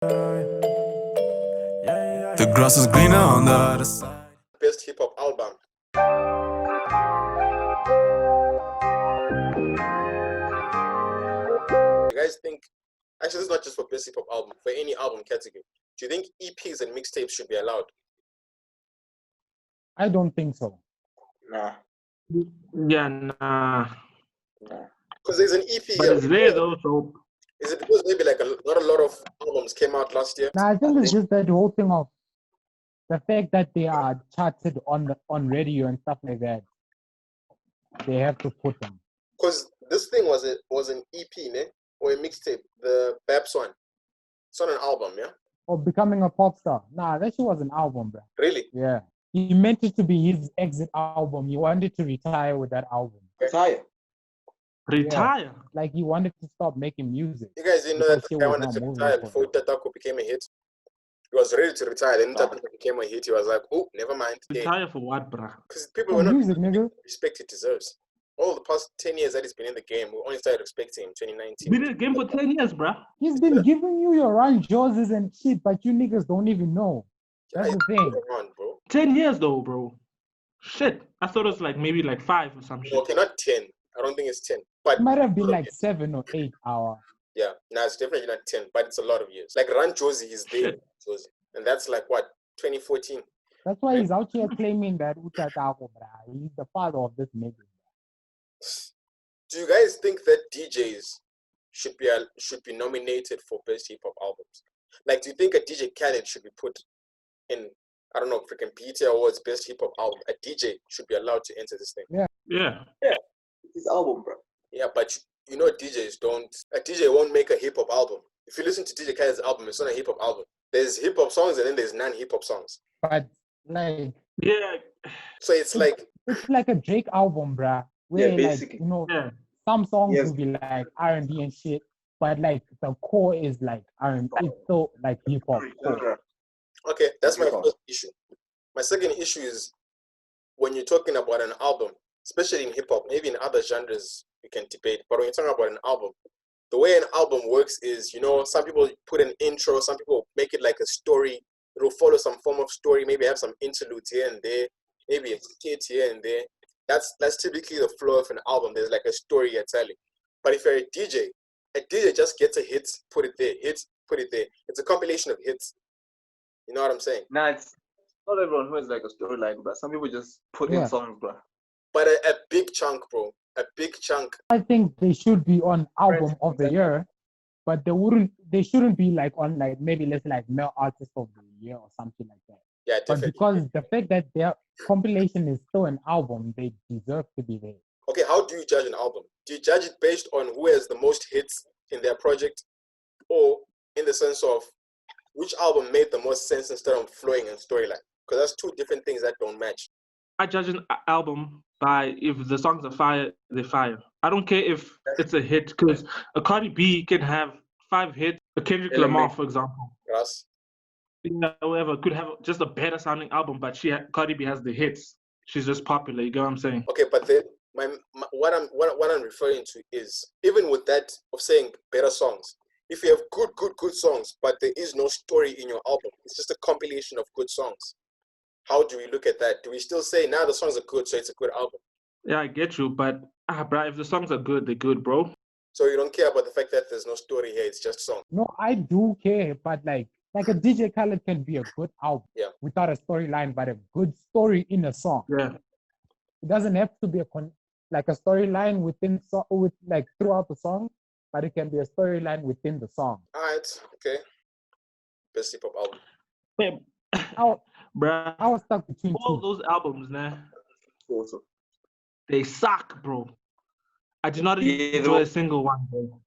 The grass is greener on the other side. Best hip hop album. You guys think, actually, it's not just for best hip hop album, for any album category. Do you think EPs and mixtapes should be allowed? I don't think so. Nah. Yeah, nah. Because there's an EP But here. it's there though, so Is it because maybe like not a lot of albums came out last year? Now I think it's just that whole thing of the fact that they are charted on radio and stuff like that. They have to put them. Because this thing was an EP, ne? Or a mixtape, the Babs one. It's not an album, yeah? Or becoming a pop star. Nah, that shit was an album, bro. Really? Yeah. He meant it to be his exit album. He wanted to retire with that album. Retire. retire. Like he wanted to stop making music. You guys didn't know that the guy wanted to retire before Tatako became a hit? He was ready to retire, then Tatako became a hit. He was like, oh, never mind. Retire for what, bruh? Because people were not music, nigga. respect he deserves. All the past 10 years that he's been in the game, we only started respecting him in 2019. Been in the game for 10 years, bruh. He's been giving you your run Joses and shit, but you niggas don't even know. That's the thing. Around, bro. 10 years though, bro. Shit. I thought it was like maybe like 5 or some shit. Okay, not 10. I don't think it's 10. But It might have been like 7 or 8 hours. yeah, no, it's definitely not 10, but it's a lot of years. Like Run Josie is there, Josie. And that's like what, 2014? That's why he's out here claiming that Utatako, bruh. He's the father of this nigga. Do you guys think that DJs should be nominated for best hip hop albums? Like, do you think a DJ Khaled should be put in, I don't know, freaking BET Awards best hip hop album? A DJ should be allowed to enter this thing. Yeah. His album, bro. Yeah, but you know DJs don't. A DJ won't make a hip hop album. If you listen to DJ Khaled's album, it's not a hip hop album. There's hip hop songs and then there's non-hip hop songs. But like, Yeah. So it's like a Drake album, bruh. Where basically. like, you know, Yeah. some songs Yes. will be like R&B and shit, but like the core is like R&B. It's still like hip hop. okay, that's my Hip hop. first issue. My second issue is when you're talking about an album, especially in hip hop, maybe in other genres we can debate, but when you're talking about an album, the way an album works is, you know, some people put an intro, some people make it like a story. It'll follow some form of story, maybe have some interludes here and there, maybe a skit here and there. That's typically the flow of an album. There's like a story you're telling. But if you're a DJ just gets a hit, put it there, hit, put it there. It's a compilation of hits. You know what I'm saying? Nah, it's not everyone who has like a storyline, but some people just put Yeah. in songs, bro. But a big chunk, bro. A big chunk. I think they should be on album of the year, but they shouldn't be like on like maybe let's say like male artist of the year or something like that. Yeah, But definitely. because the fact that their compilation is still an album, they deserve to be there. Okay, how do you judge an album? Do you judge it based on who has the most hits in their project, or in the sense of which album made the most sense instead of flowing and storyline? Because that's two different things that don't match. I judge an album by if the songs are fire, they're fire. I don't care if it's a hit, because a Cardi B can have 5 hits. A Kendrick Lamar, for example, Yes. whoever could have just a better sounding album, but Cardi B has the hits. She's just popular. You get what I'm saying? Okay, but then what I'm referring to is, even with that of saying better songs, if you have good songs, but there is no story in your album, it's just a compilation of good songs. How do we look at that? Do we still say now the songs are good, so it's a good album? Yeah, I get you, but bro, if the songs are good, they're good, bro. So you don't care about the fact that there's no story here, it's just song. No, I do care, but like a DJ Khaled can be a good album without a storyline, but a good story in a song. Yeah. It doesn't have to be a storyline within with like throughout the song, but it can be a storyline within the song. Alright, okay. Best hip hop album. Yeah. Bruh, I was stuck between all two. those albums, nah, Also. they suck, bro. I did not Yeah, enjoy a single one, bro.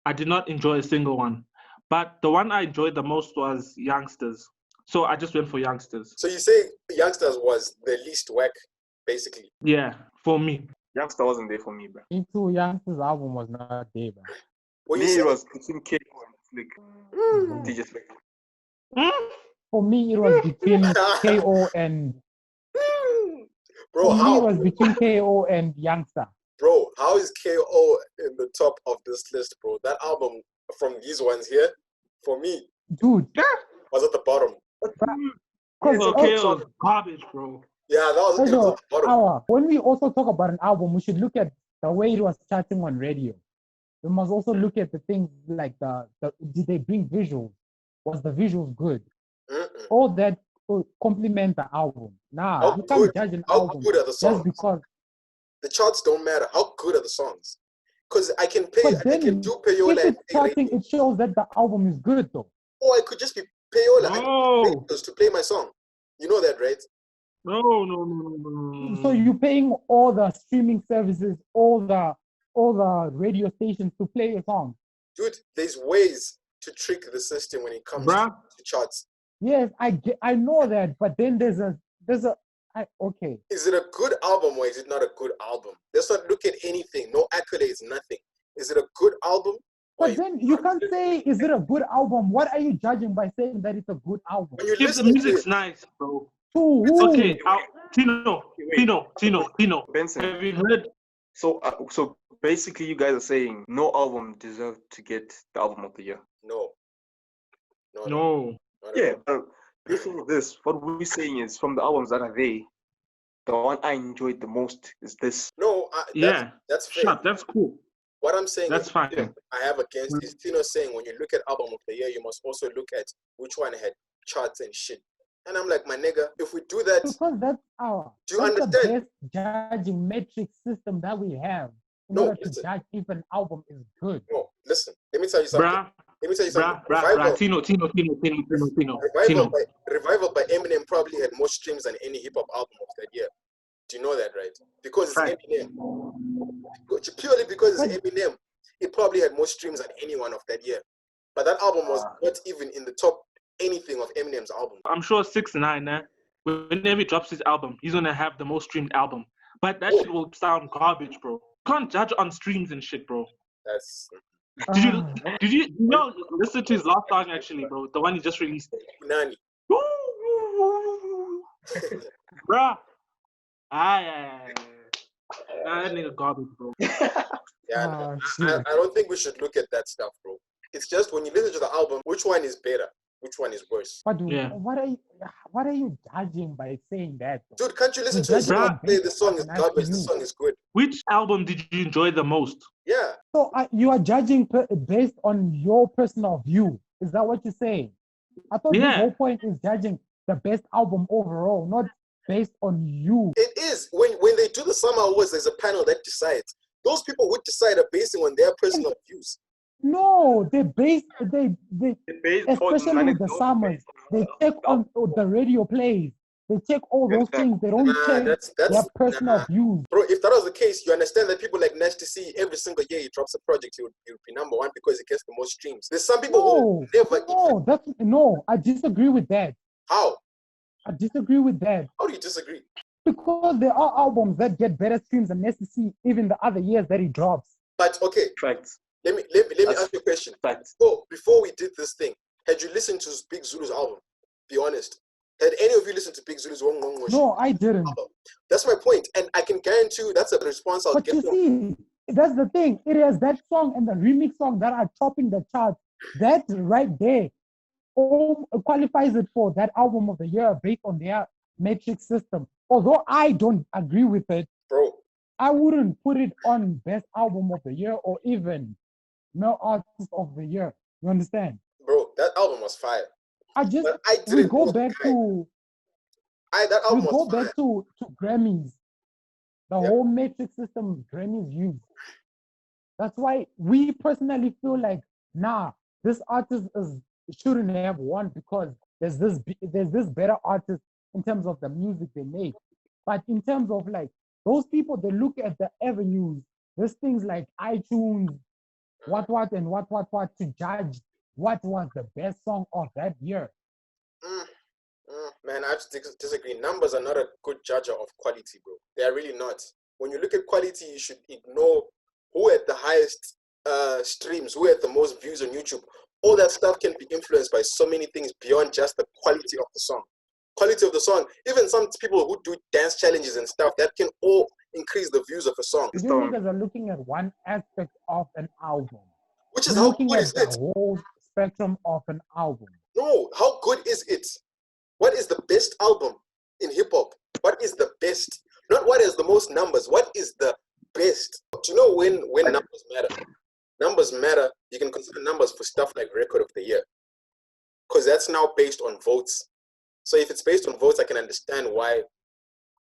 I did not enjoy a single one. But the one I enjoyed the most was Youngsters. So I just went for Youngsters. So you say Youngsters was the least whack, basically. Yeah, for me. Youngster wasn't there for me, bro. Into Youngster's album was not there, bro. What you Me, say? it was between K.O and Slique. DJ Slique. For me, it was between KO and. Bro, For me, it how? was between KO and Youngster. Bro, how is K.O in the top of this list, bro? That album from these ones here, for me, dude. Was at the bottom. Okay, it was garbage, bro. Yeah, that was, it was at the bottom. When we also talk about an album, we should look at the way it was charting on radio. We must also look at the things like did they bring visuals? Was the visuals good? All that complement the album. Nah, you can't judge an album good are the songs? just because the charts don't matter. How good are the songs? Because I can pay. I can do payola. If it's charting, it shows that the album is good, though. Or I could just be payola. No. To play my song. You know that, right? No. So you're paying all the streaming services, all the radio stations to play your song. Dude, there's ways to trick the system when it comes to charts. Yes, I know that, but then there's a okay. Is it a good album or is it not a good album? Let's not look at anything. No accolades, nothing. Is it a good album? But then you can't say, is it a good album? What are you judging by saying that it's a good album? If the music's nice, bro. Okay, Tino. Benson, have you heard? So basically, you guys are saying no album deserved to get the album of the year. No. Yeah, this. What we're saying is, from the albums that are there, the one I enjoyed the most is this. No, that's fair. Shut, that's cool. What I'm saying that's fine. I have against is Tino saying when you look at album of the year, you must also look at which one had charts and shit. And I'm like, my nigga, if we do that, because that's do you understand? The best judging metric system that we have in order to judge if an album is good. No, listen. Let me tell you something. Tino. Revival by Eminem probably had more streams than any hip hop album of that year. Do you know that, right? Because it's Eminem. Purely because it's Eminem, it probably had more streams than anyone of that year. But that album was not even in the top anything of Eminem's album. I'm sure 6ix9ine, whenever he drops his album, he's gonna have the most streamed album. But that shit will sound garbage, bro. You can't judge on streams and shit, bro. That's. Did you listen to his last song actually, bro? The one he just released. Nani. Bruh. That nigga garbage, bro. Yeah, I don't think we should look at that stuff, bro. It's just when you listen to the album, which one is better? Which one is worse? But what are you judging by saying that? Dude, can't you listen to the song? Play the song is garbage, the song is good. Which album did you enjoy the most? Yeah. So you are judging based on your personal view. Is that what you're saying? I thought the whole point is judging the best album overall, not based on you. It is. When they do the SAMA Awards, there's a panel that decides. Those people who decide are basing on their personal views. No, they especially with the SAMAs, they check on the radio plays. They check all those things. They don't check their personal views. Bro, if that was the case, you understand that people like Nash to see every single year he drops a project, he would be number one because he gets the most streams. There's some people who never I disagree with that. How? I disagree with that. How do you disagree? Because there are albums that get better streams than Nash to see even the other years that he drops. But okay. Facts. Let me ask you a question. Facts. So before we did this thing, had you listened to Big Zulu's album? Be honest. Had any of you listened to Big Zulu's Wongqongqoshe? No, I didn't. That's my point. And I can guarantee you that's a response I'll get. But you see, that's the thing. It is that song and the remix song that are topping the charts. That right there qualifies it for that album of the year based on their metric system. Although I don't agree with it, bro, I wouldn't put it on best album of the year or even male artist of the year. You understand? Bro, that album was fire. We go back to Grammys. The whole metric system Grammys use. That's why we personally feel like, this artist shouldn't have won because there's this better artist in terms of the music they make. But in terms of like those people, they look at the avenues, there's things like iTunes, what to judge what was the best song of that year. Man, I have to disagree. Numbers are not a good judge of quality, bro. They are really not. When you look at quality, you should ignore who had the highest streams, who had the most views on YouTube. All that stuff can be influenced by so many things beyond just the quality of the song. Quality of the song, even some people who do dance challenges and stuff, that can all increase the views of a song. You niggas are looking at one aspect of an album. Which is how good is it? The whole spectrum of an album. No, how good is it? What is the best album in hip hop? What is the best? Not what has the most numbers. What is the best? Do you know when numbers matter? Numbers matter. You can consider numbers for stuff like record of the year, because that's now based on votes. So if it's based on votes, I can understand why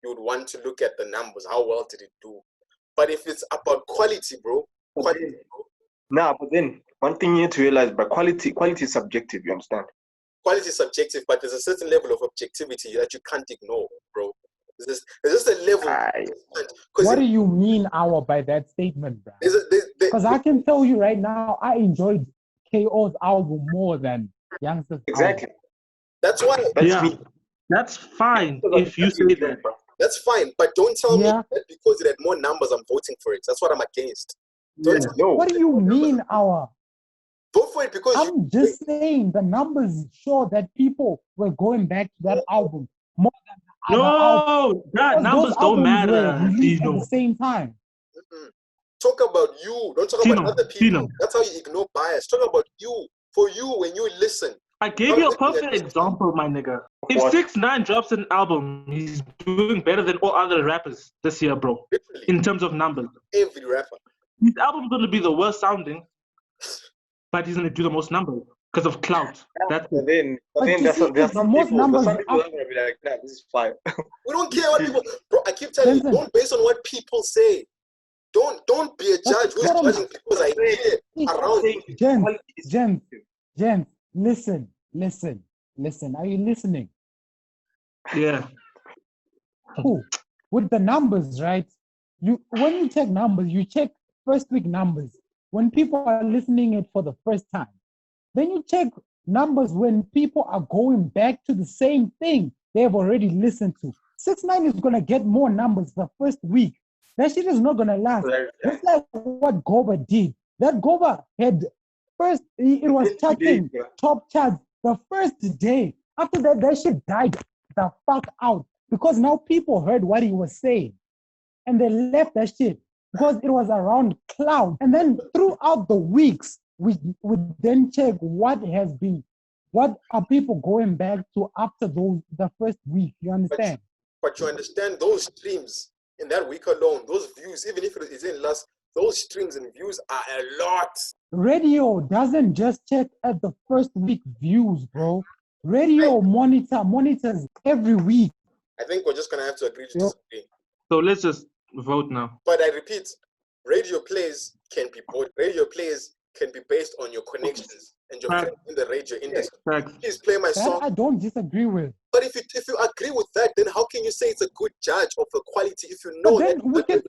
you would want to look at the numbers. How well did it do? But if it's about quality, bro, quality, bro. Nah, but then one thing you need to realize, but quality is subjective. You understand? Quality is subjective, but there's a certain level of objectivity that you can't ignore, bro. There's just a level. What do you mean, by that statement, bro? Because I can tell you right now, I enjoyed K.O.'s album more than Youngsta's Exactly. album. That's why. Me. That's fine if you say that. That's fine, but don't tell me that because it had more numbers, I'm voting for it. That's what I'm against. What do you mean, Vote for it because I'm just saying the numbers show that people were going back to that album more than the other album. No, numbers don't matter. Released at the same time. Talk about you. Don't talk about other people. That's how you ignore bias. Talk about you. For you, when you listen. I gave you a perfect example, my nigga. If 6ix9ine drops an album, he's doing better than all other rappers this year, bro. Literally. In terms of numbers. Every rapper. His album's going to be the worst sounding, but he's going to do the most numbers because of clout. That's but then there's some people that are going to be like, nah, this is fine. We don't care what people... Bro, I keep telling you, don't base on what people say. Don't be a judge who's judging people's idea around you. Jen, listen. Are you listening? Yeah. Cool. With the numbers, right? When you check numbers, you check first week numbers. When people are listening it for the first time, then you check numbers when people are going back to the same thing they've already listened to. 6ix9ine is gonna get more numbers the first week. That shit is not gonna last. Just like what Goba did. That Goba had it was charting top charts the first day. After that, that shit died the fuck out because now people heard what he was saying and they left that shit because it was around cloud. And then throughout the weeks, we then check what are people going back to after the first week. You understand? But you understand those streams in that week alone, those views, even if it isn't last, those streams and views are a lot. Radio doesn't just check at the first week views, bro. Radio monitors every week. I think we're just gonna have to agree to disagree. So let's just vote now. But I repeat, radio plays can be bought. Radio plays can be based on your connections and your friends in the radio industry. Please play my song. That I don't disagree with. But if you agree with that, then how can you say it's a good judge of the quality if you know that? We can.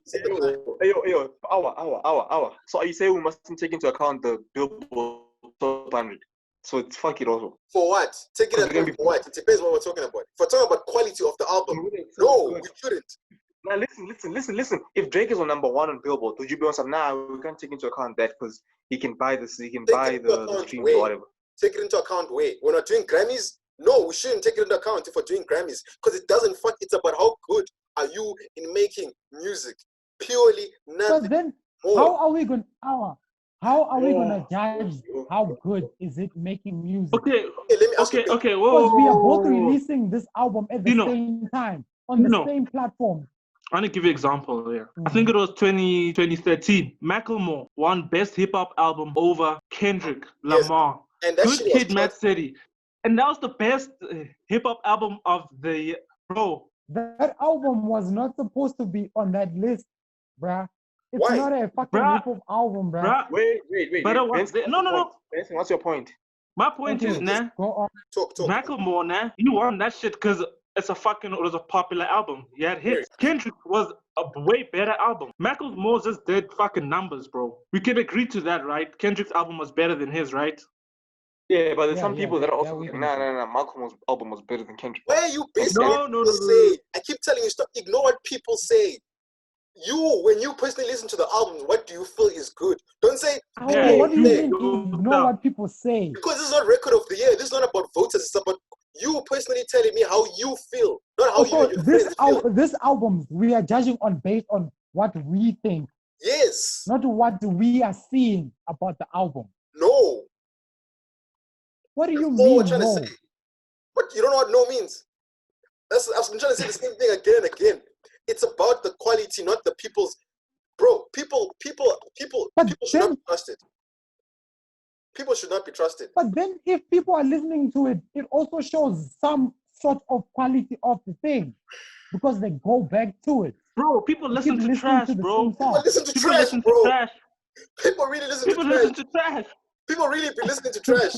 Yo, hour. So are you saying we mustn't take into account the Billboard Top 100? So it's fuck it also. For what? Take it as for what? It depends what we're talking about. If we're talking about quality of the album, no, we shouldn't. Now listen. If Drake is on number 1 on Billboard, would you be on some? Nah, we can't take into account that because he can buy this. He can buy the streams or whatever. Take it into account. When we're doing Grammys, no, we shouldn't take it into account if we're doing Grammys because it doesn't fuck. It's about how good are you in making music. Purely nothing. But then, how are we going to judge how good is it making music? Okay. Let me ask you. Okay. Because we are both releasing this album at the same time on the same platform. I'm gonna give you an example here. I think it was 2013. Macklemore won Best Hip Hop Album over Kendrick Lamar. And that Good Kid, Mad City. And that was the best hip hop album of the year. Bro. That album was not supposed to be on that list, bruh. It's Why? not a fucking hip hop album, bruh. Wait. No. Benson, what's your point? My point is, nah. Go on. Talk. Macklemore, nah. You won that shit because it was a popular album. He had hits. Kendrick was a way better album. Macklemore just did fucking numbers, bro. We can agree to that, right? Kendrick's album was better than his, right? Yeah, but there's some people that are also like, nah. Macklemore's album was better than Kendrick. Where are you based No. on what people say? I keep telling you, stop. Ignore what people say. When you personally listen to the album, what do you feel is good? Don't say, what do you mean? Ignore what people say. Because this is not record of the year. This is not about voters. It's about you personally telling me how you feel, not how you and your friends feel. This album, we are judging based on what we think. Yes. Not what we are seeing about the album. No. What do you That's all we're mean, trying to no? say. But you don't know what no means. I've been trying to say the same thing again and again. It's about the quality, not the people's. Bro, people should not be trusted. People should not be trusted. But then if people are listening to it, it also shows some sort of quality of the thing because they go back to it. Bro, people listen to listening trash, to the bro. same People song. listen to People trash, listen to bro. trash. People really listen People to trash. listen to trash. People really be listening to trash.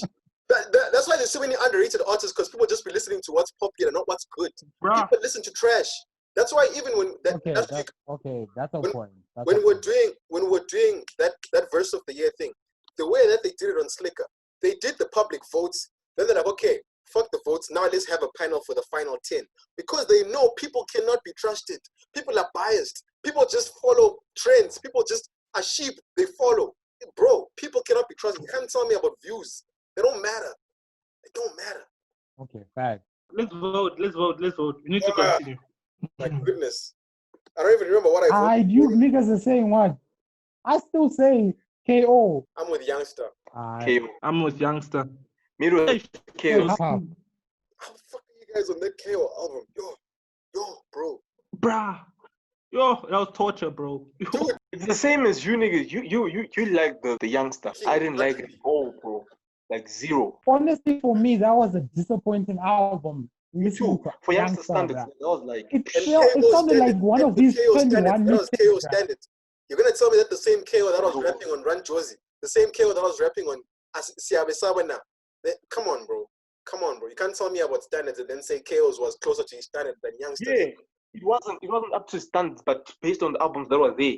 That's why there's so many underrated artists, because people just be listening to what's popular, not what's good. Bruh. People listen to trash. That's why even when That's a point. When we're doing that verse of the year thing, the way that they did it on Slique, they did the public votes. Then they're like, okay, fuck the votes. Now let's have a panel for the final 10, because they know people cannot be trusted. People are biased. People just follow trends. People just are sheep. They follow. Bro, people cannot be trusted. You can't tell me about views. They don't matter. They don't matter. Okay, fact. Let's vote. We need to continue. My goodness. I don't even remember what I voted. You niggas are saying what? I still say KO. I'm with Youngster. KO. I'm with Youngster. Me too. KO. How fucking you guys on that KO album? Yo, bro. Bruh. Yo, that was torture, bro. Dude. It's the same as you niggas. You like the Youngster. I didn't like it at all, bro. Like zero. Honestly, for me, that was a disappointing album. Me too. For Youngster standards, that was like it sounded like one of these 21 That was KO standard. You're gonna tell me that the same KO that was rapping on Run Josie, the same KO that was rapping on Siabe Sawana. Come on, bro. You can't tell me about standards and then say KO's was closer to his standard than Youngster. Yeah, it wasn't up to standards, but based on the albums that were there.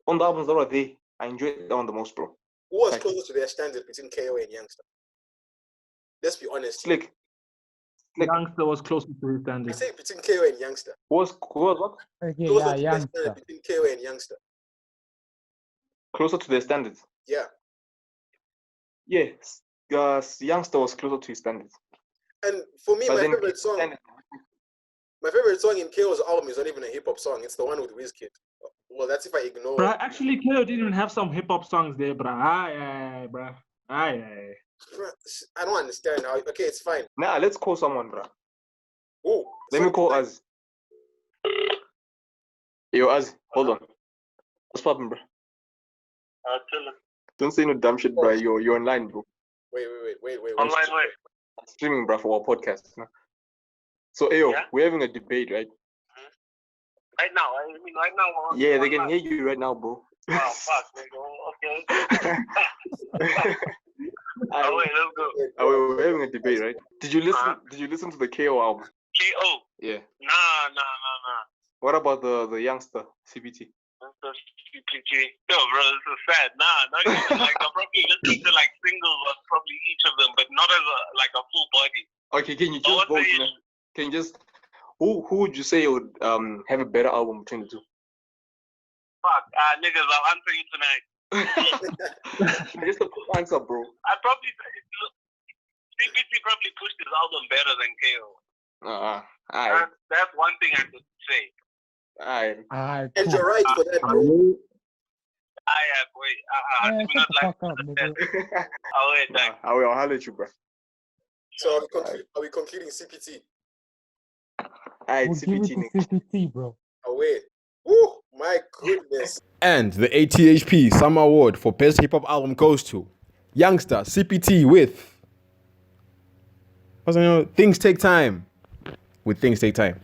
On the albums that were there, I enjoyed that one the most, bro. Who was closer to their standard between KO and Youngster? Let's be honest. Slique. Youngster was closer to his I standard. say between KO and Youngster. Who was what? Okay, Closer yeah, to their Youngster. standard between KO and Youngster. Closer to their standards. Yeah. Yes. Youngster was closer to his standards. And for me, But my then favorite song in KO's album is not even a hip hop song. It's the one with Wizkid. Well, that's if I ignore. Bruh, actually, KO didn't even have some hip hop songs there, bruh. Aye, bruh. Aye. I don't understand how. Okay, it's fine. Nah, let's call someone, bro. Oh, Let me call Az. Yo, Az, hold on. What's poppin', bro? Don't say no dumb shit, bro. You're online, bro. Wait. Online, wait. I'm streaming, bro, for our podcast. No? So, Ayo, we're having a debate, right? Right now, right now. Yeah, they can hear you right now, bro. Oh, fuck, nigga. Okay. Wait, let's go. We're having a debate, right? Did you listen to the KO album? KO? Yeah. Nah. What about the Youngster CPT? Yo, bro, this is sad. Nah, not even. Like, I probably listened to like singles of probably each of them, but not as a full body. Okay, can you just vote? Man? Can you just who would you say would have a better album between the two? Fuck, niggas, I'll answer you tonight. Just a quick answer, bro. I probably CPT probably pushed his album better than KO. That's one thing I could say. And you're right for that, bro. I'll holler at you, bro. So are we concluding CPT? CPT, bro. Away. Oh my goodness. And the ATHP Summer Award for Best Hip Hop Album goes to Youngster CPT with Things Take Time. With Things Take Time.